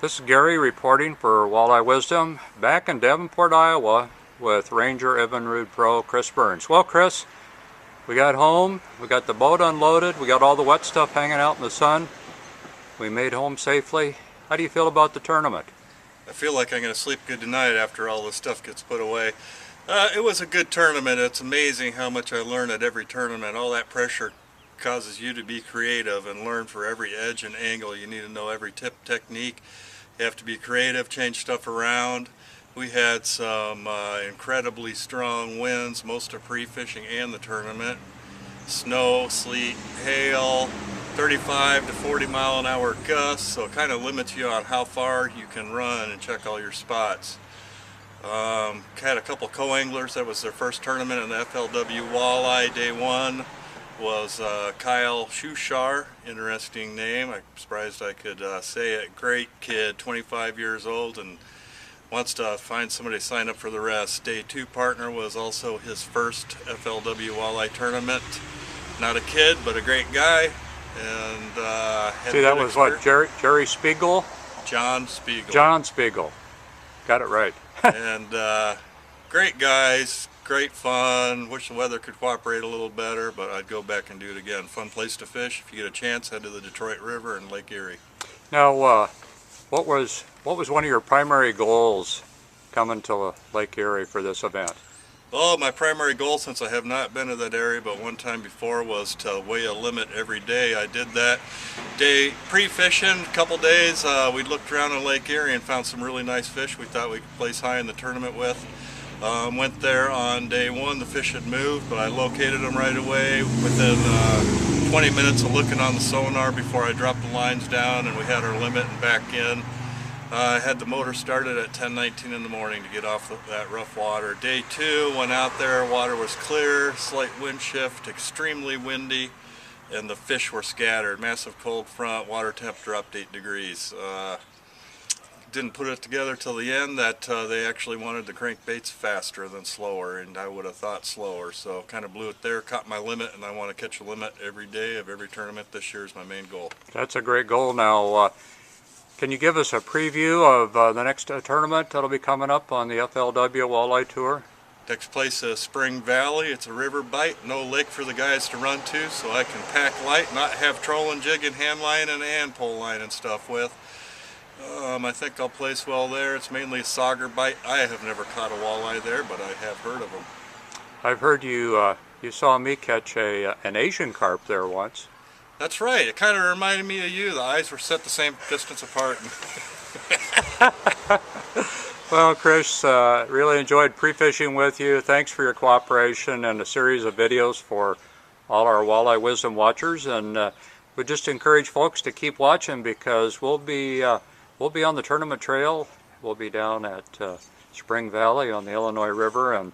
This is Gary reporting for Walleye Wisdom back in Davenport, Iowa with Ranger Evinrude Pro Chris Burns. Well, Chris, we got home, we got the boat unloaded, we got all the wet stuff hanging out in the sun. We made home safely. How do you feel about the tournament? I feel like I'm going to sleep good tonight after all this stuff gets put away. It was a good tournament. It's amazing how much I learned at every tournament. All that pressure causes you to be creative and learn for every edge and angle. You need to know every tip technique. You have to be creative, change stuff around. We had some incredibly strong winds, most of pre-fishing and the tournament. Snow, sleet, hail, 35 to 40 mile an hour gusts, so it kind of limits you on how far you can run and check all your spots. Had a couple co-anglers. That was their first tournament in the FLW Walleye. Day one was Kyle Shushar, interesting name. I'm surprised I could say it. Great kid, 25 years old, and wants to find somebody to sign up for the rest. Day two partner was also his first FLW Walleye tournament. Not a kid, but a great guy. And see, that was what, Jerry Spiegel? John Spiegel. John Spiegel. Got it right. And great guys, great fun. Wish the weather could cooperate a little better, but I'd go back and do it again. Fun place to fish. If you get a chance, head to the Detroit River and Lake Erie. Now, what was one of your primary goals coming to Lake Erie for this event? Well, my primary goal, since I have not been to that area but one time before, was to weigh a limit every day. I did that day pre-fishing, a couple days. We looked around in Lake Erie and found some really nice fish we thought we could place high in the tournament with. Went there on day one. The fish had moved, but I located them right away within 20 minutes of looking on the sonar before I dropped the lines down, and we had our limit and back in. I had the motor started at 10:19 in the morning to get off that rough water. Day two, went out there, water was clear, slight wind shift, extremely windy, and the fish were scattered. Massive cold front, water temp dropped 8 degrees. Didn't put it together till the end that they actually wanted the crankbaits faster than slower, and I would have thought slower, so kind of blew it there, caught my limit, and I want to catch a limit every day of every tournament this year is my main goal. That's a great goal. Now, can you give us a preview of the next tournament that'll be coming up on the FLW Walleye Tour? Next place is Spring Valley. It's a river bite, no lake for the guys to run to, so I can pack light, not have trolling, jigging, hand lining, and pole line and stuff with. I think I'll place well there. It's mainly a sauger bite. I have never caught a walleye there, but I have heard of them. I've heard you saw me catch an Asian carp there once. That's right. It kind of reminded me of you. The eyes were set the same distance apart. Well, Chris, really enjoyed pre-fishing with you. Thanks for your cooperation and a series of videos for all our Walleye Wisdom watchers. And we just encourage folks to keep watching, because we'll be on the tournament trail. We'll be down at Spring Valley on the Illinois River.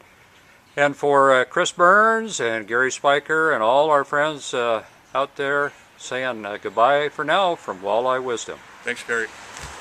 And for Chris Burns and Gary Spiker and all our friends out there, saying goodbye for now from Walleye Wisdom. Thanks, Gary.